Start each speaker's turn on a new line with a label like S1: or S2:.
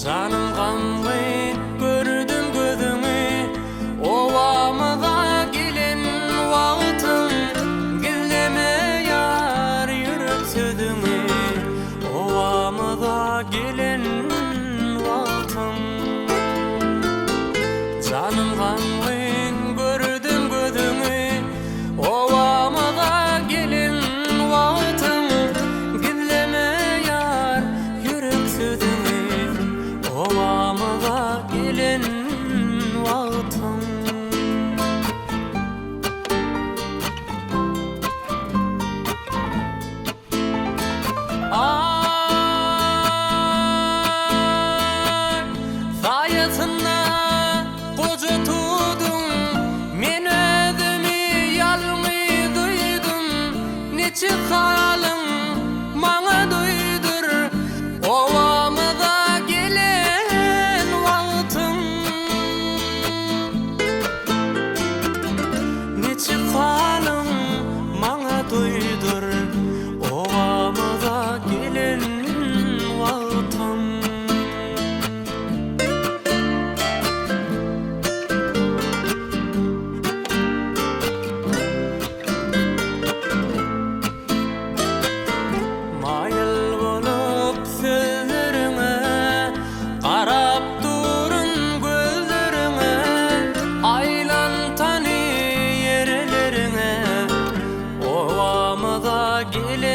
S1: Canım gamgyn gördüm gözüňi, owamyza gelen wagtyň, gilleme ýar ýürek sözüňi, owamyza gelen wagtyň. Canım gamgyn gördüm gözüňi, owamyza gelen wagtyň, gilleme ýar ýürek sözüňi, owamyza gelen wagtyň. Sayasyna goja tudum, men özümi ýalňy duýdum. Neçe halyň maňa duýdur, owamyza gelen wagtyň. Neçe halyň maňa duýdur, owamyza gelen wagtyň. Mayıl bolup sözleriňe, garap durun gözleriňe, aýlan tany ýerleriňe, owamyza gelen